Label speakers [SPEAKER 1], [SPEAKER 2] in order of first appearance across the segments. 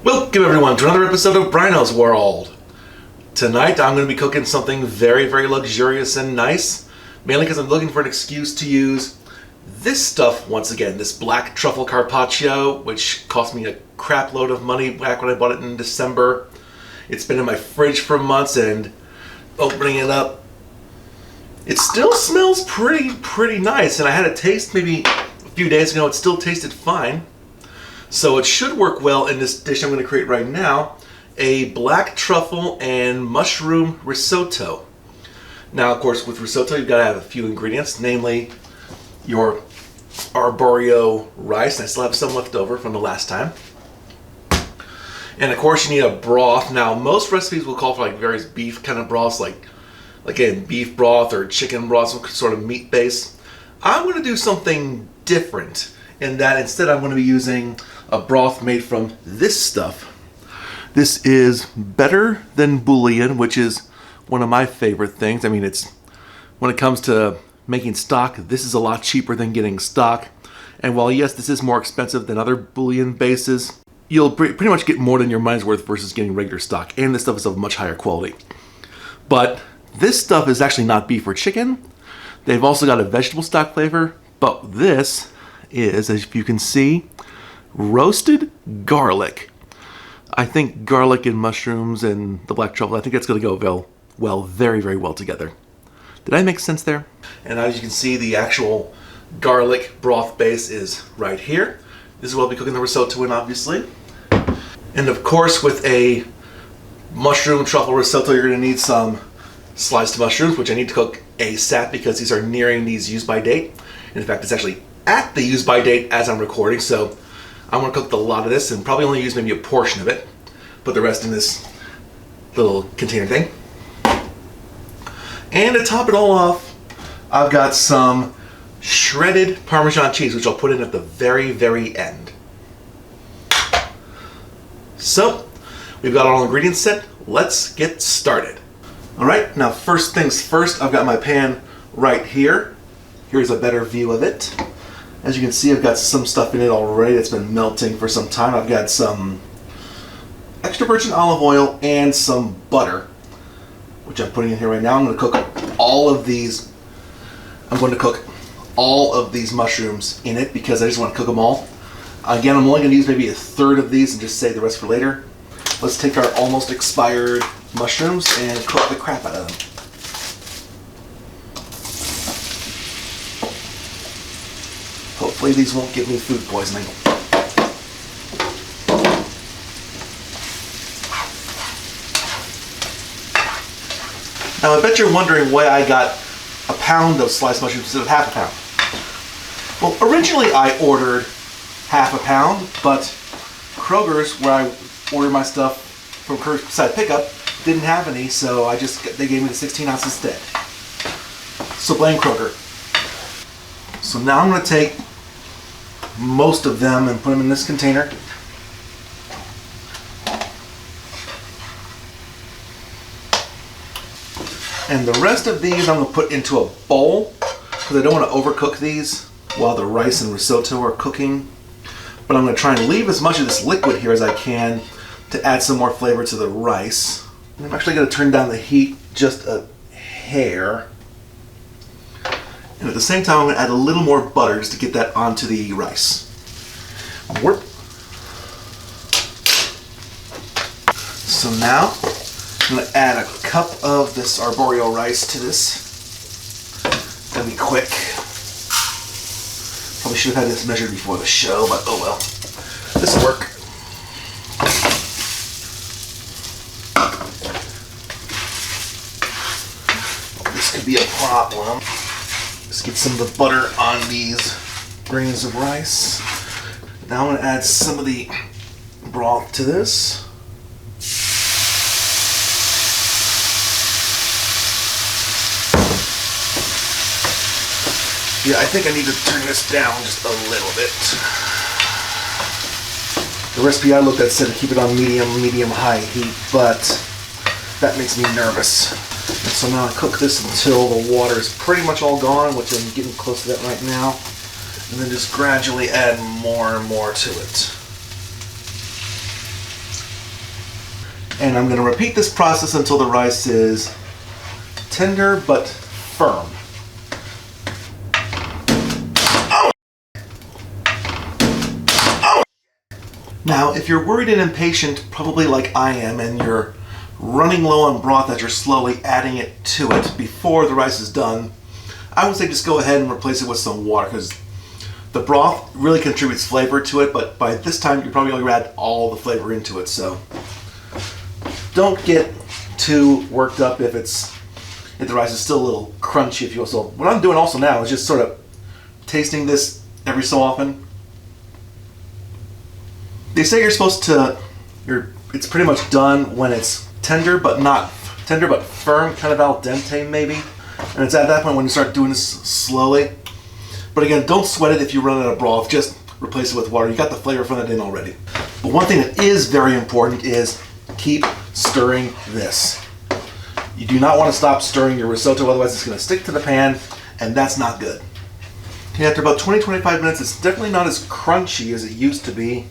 [SPEAKER 1] Welcome everyone to another episode of Bryno's World. Tonight I'm going to be cooking something very, very luxurious and nice, mainly because I'm looking for an excuse to use this stuff once again, this black truffle carpaccio, which cost me a crap load of money back when I bought it in December. It's been in my fridge for months, and opening it up, it still smells pretty nice, and I had a taste maybe a few days ago. It still tasted fine. So it should work well in this dish I'm going to create right now, a black truffle and mushroom risotto. Now, of course, with risotto, you've got to have a few ingredients, namely your arborio rice, and I still have some left over from the last time. And of course, you need a broth. Now, most recipes will call for like various beef kind of broths, like again, beef broth or chicken broth, some sort of meat base. I'm going to do something different in that instead I'm going to be using a broth made from this stuff. This is better than bouillon, which is one of my favorite things. I mean, it's when it comes to making stock, this is a lot cheaper than getting stock. And while yes, this is more expensive than other bouillon bases, you'll pretty much get more than your money's worth versus getting regular stock. And this stuff is of much higher quality. But this stuff is actually not beef or chicken. They've also got a vegetable stock flavor, but this is, as you can see, roasted garlic. I think garlic and mushrooms and the black truffle, I think that's going to go very, very well together. Did I make sense there? And as you can see, the actual garlic broth base is right here. This is what I'll be cooking the risotto in, obviously. And of course, with a mushroom truffle risotto, you're going to need some sliced mushrooms, which I need to cook ASAP because these are nearing these use by date. And in fact, it's actually at the use by date as I'm recording, so I'm going to cook a lot of this and probably only use maybe a portion of it. Put the rest in this little container thing. And to top it all off, I've got some shredded Parmesan cheese, which I'll put in at the very, very end. So, we've got all ingredients set. Let's get started. Alright, now first things first, I've got my pan right here. Here's a better view of it. As you can see, I've got some stuff in it already that's been melting for some time. I've got some extra virgin olive oil and some butter, which I'm putting in here right now. I'm going to cook all of these. I'm going to cook all of these mushrooms in it because I just want to cook them all. Again, I'm only going to use maybe a third of these and just save the rest for later. Let's take our almost expired mushrooms and cook the crap out of them. Hopefully these won't give me food poisoning. Now I bet you're wondering why I got a pound of sliced mushrooms instead of half a pound. Well, originally I ordered half a pound, but Kroger's, where I order my stuff from curbside pickup, didn't have any, so they gave me the 16 ounce instead. So blame Kroger. So now I'm going to take most of them and put them in this container. And the rest of these I'm going to put into a bowl because I don't want to overcook these while the rice and risotto are cooking. But I'm going to try and leave as much of this liquid here as I can to add some more flavor to the rice. And I'm actually going to turn down the heat just a hair. And at the same time, I'm going to add a little more butter just to get that onto the rice. Warp. So now, I'm going to add a cup of this arborio rice to this. It's going to be quick. Probably should have had this measured before the show, but oh well. This will work. This could be a problem. Let's get some of the butter on these grains of rice. Now I'm going to add some of the broth to this. Yeah, I think I need to turn this down just a little bit. The recipe I looked at said to keep it on medium-high heat, but that makes me nervous. And so now I cook this until the water is pretty much all gone, which I'm getting close to that right now. And then just gradually add more and more to it. And I'm going to repeat this process until the rice is tender but firm. Oh. Oh. Now, if you're worried and impatient, probably like I am, and you're running low on broth as you're slowly adding it to it before the rice is done, I would say just go ahead and replace it with some water, because the broth really contributes flavor to it, but by this time you're probably going to add all the flavor into it. So don't get too worked up if the rice is still a little crunchy, if you will. So what I'm doing also now is just sort of tasting this every so often. They say you're supposed to, it's pretty much done when it's tender, but not tender, but firm, kind of al dente maybe. And it's at that point when you start doing this slowly. But again, don't sweat it if you run out of broth. Just replace it with water. You got the flavor from it in already. But one thing that is very important is keep stirring this. You do not want to stop stirring your risotto, otherwise it's going to stick to the pan, and that's not good. Okay, after about 20-25 minutes, it's definitely not as crunchy as it used to be,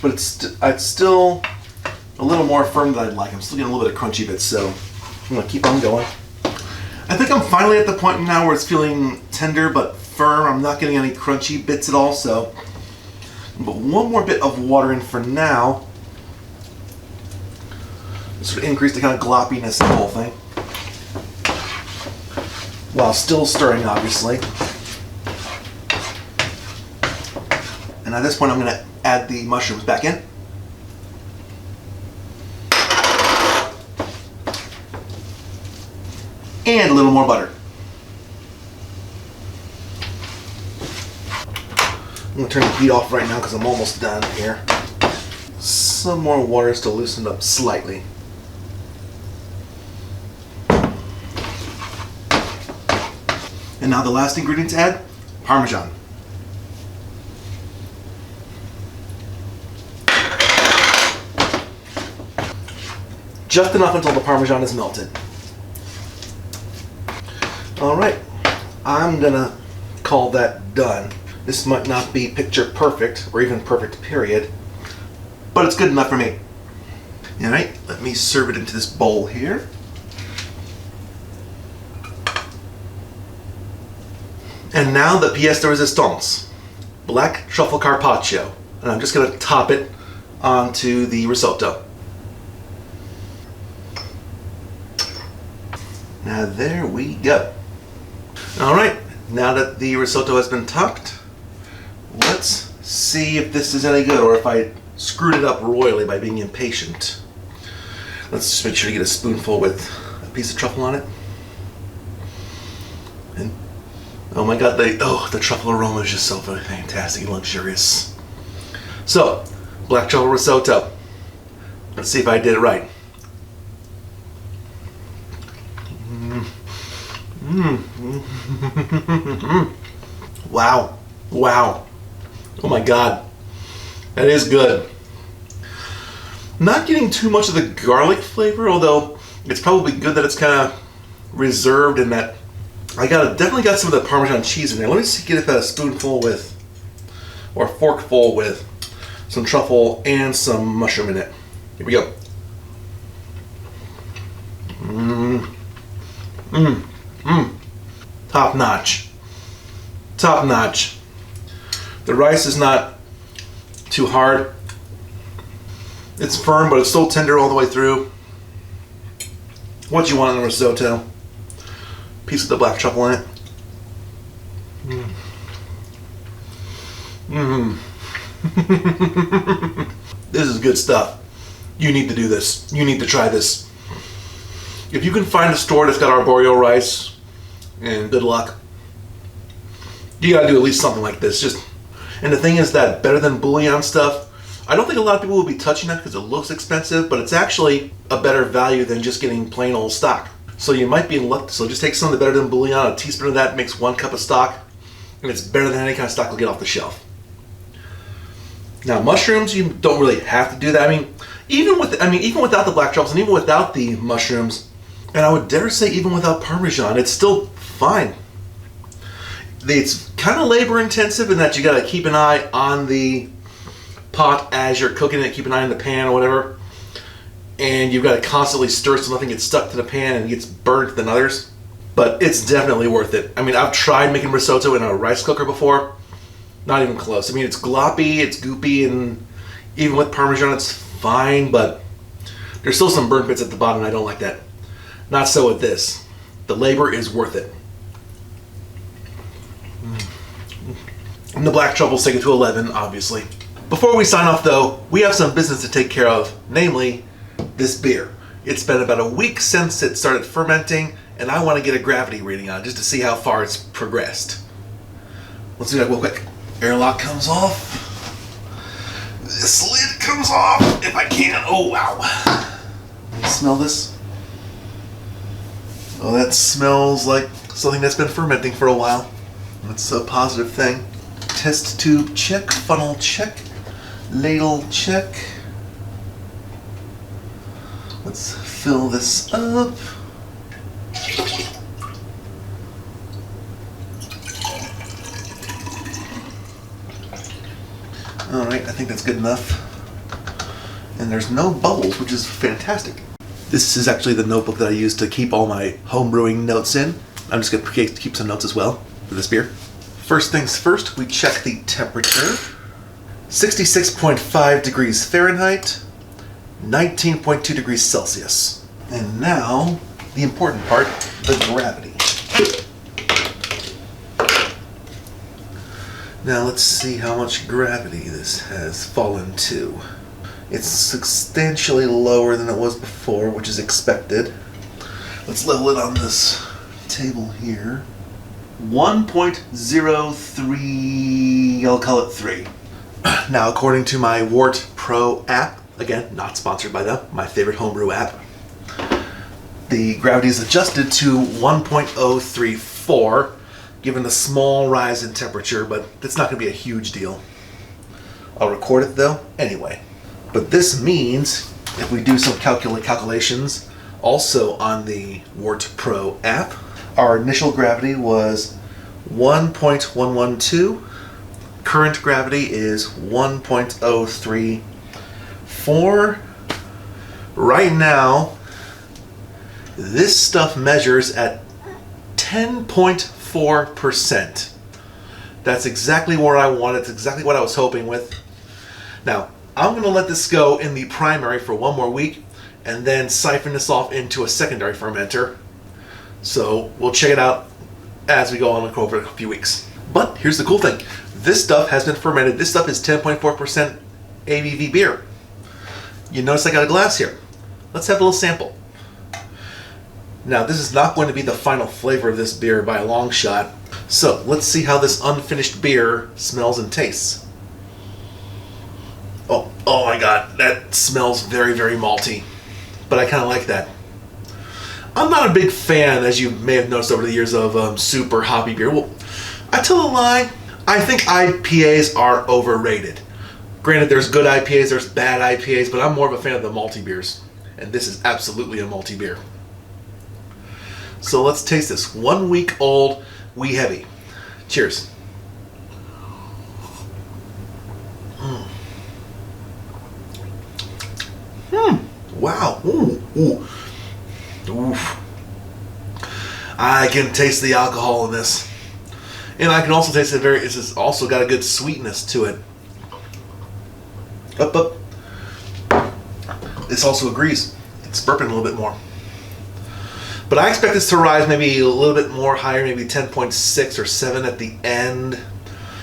[SPEAKER 1] but it's still a little more firm than I'd like. I'm still getting a little bit of crunchy bits, so I'm going to keep on going. I think I'm finally at the point now where it's feeling tender but firm. I'm not getting any crunchy bits at all, so but one more bit of water in for now. Sort of increase the kind of gloppiness of the whole thing, while still stirring, obviously. And at this point, I'm going to add the mushrooms back in. And a little more butter. I'm going to turn the heat off right now because I'm almost done here. Some more water just to loosen it up slightly. And now the last ingredient to add, Parmesan. Just enough until the Parmesan is melted. Alright, I'm gonna call that done. This might not be picture perfect, or even perfect period, but it's good enough for me. Alright, let me serve it into this bowl here. And now the pièce de résistance, black truffle carpaccio. And I'm just gonna top it onto the risotto. Now there we go. All right, now that the risotto has been topped, let's see if this is any good or if I screwed it up royally by being impatient. Let's just make sure to get a spoonful with a piece of truffle on it. And oh my god, the truffle aroma is just so fantastic and luxurious. So, black truffle risotto. Let's see if I did it right. Wow. Wow. Oh my god. That is good. Not getting too much of the garlic flavor, although it's probably good that it's kind of reserved in that I definitely got some of the Parmesan cheese in there. Let me see, get a spoonful with, or a forkful with some truffle and some mushroom in it. Here we go. Top notch. Top notch. The rice is not too hard. It's firm, but it's still tender all the way through. What you want in a risotto. Piece of the black truffle in it. This is good stuff. You need to do this. You need to try this. If you can find a store that's got arborio rice, and good luck. You gotta do at least something like this. And the thing is that better than bouillon stuff, I don't think a lot of people will be touching that because it looks expensive, but it's actually a better value than just getting plain old stock. So you might be in luck. So just take something better than bouillon. A teaspoon of that makes 1 cup of stock, and it's better than any kind of stock you'll get off the shelf. Now mushrooms, you don't really have to do that. Even without the black truffles and even without the mushrooms, and I would dare say even without Parmesan, it's still fine. It's kind of labor intensive in that you gotta keep an eye on the pot as you're cooking it, keep an eye on the pan or whatever. and you've got to constantly stir so nothing gets stuck to the pan and gets burnt than others. But it's definitely worth it. I mean, I've tried making risotto in a rice cooker before. Not even close. I mean, it's gloppy, it's goopy, and even with Parmesan, it's fine, but there's still some burnt bits at the bottom, and I don't like that. Not so with this. The labor is worth it. And the black truffles take it to 11, obviously. Before we sign off, though, we have some business to take care of, namely this beer. It's been about a week since it started fermenting, and I want to get a gravity reading on it just to see how far it's progressed. Let's do that real quick. Airlock comes off. This lid comes off if I can. Oh, wow. Let me smell this. Oh, that smells like something that's been fermenting for a while. That's a positive thing. Test tube check, funnel check, ladle check. Let's fill this up. Alright, I think that's good enough. And there's no bubbles, which is fantastic. This is actually the notebook that I use to keep all my homebrewing notes in. I'm just going to keep some notes as well for this beer. First things first, we check the temperature. 66.5 degrees Fahrenheit, 19.2 degrees Celsius. And now, the important part, the gravity. Now let's see how much gravity this has fallen to. It's substantially lower than it was before, which is expected. Let's level it on this table here. 1.03, I'll call it 3. Now, according to my Wort Pro app, again, not sponsored by them, my favorite homebrew app, the gravity is adjusted to 1.034, given the small rise in temperature, but that's not going to be a huge deal. I'll record it though, anyway. But this means, if we do some calculations, also on the Wort Pro app, our initial gravity was 1.112. Current gravity is 1.034. Right now, this stuff measures at 10.4%. That's exactly where I want it. It's exactly what I was hoping with. Now, I'm going to let this go in the primary for one more week and then siphon this off into a secondary fermenter. So we'll check it out as we go on over a few weeks. But here's the cool thing. This stuff has been fermented. This stuff is 10.4% ABV beer. You notice I got a glass here. Let's have a little sample. Now, this is not going to be the final flavor of this beer by a long shot. So let's see how this unfinished beer smells and tastes. Oh my God, that smells very, very malty. But I kind of like that. I'm not a big fan, as you may have noticed over the years, of super hoppy beer. Well, I tell a lie. I think IPAs are overrated. Granted, there's good IPAs, there's bad IPAs, but I'm more of a fan of the malty beers. And this is absolutely a malty beer. So let's taste this 1 week old Wee Heavy. Cheers. Wow. Ooh. Oof. I can taste the alcohol in this. And I can also taste this has also got a good sweetness to it. Up. This also agrees. It's burping a little bit more. But I expect this to rise maybe a little bit more higher, maybe 10.6 or 7 at the end.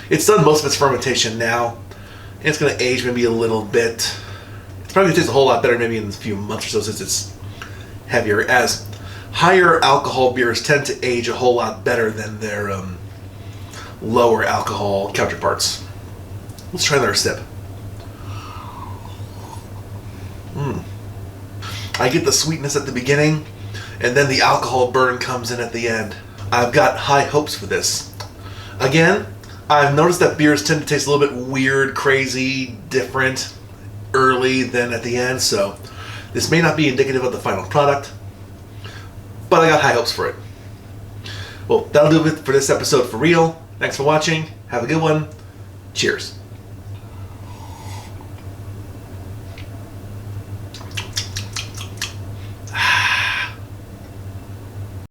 [SPEAKER 1] It's done most of its fermentation now. And it's going to age maybe a little bit. It's probably going to taste a whole lot better maybe in a few months or so since it's heavier, as higher alcohol beers tend to age a whole lot better than their lower alcohol counterparts. Let's try another sip. I get the sweetness at the beginning, and then the alcohol burn comes in at the end. I've got high hopes for this. Again, I've noticed that beers tend to taste a little bit weird, crazy, different early than at the end, so this may not be indicative of the final product, but I got high hopes for it. Well, that'll do it for this episode for real. Thanks for watching. Have a good one. Cheers.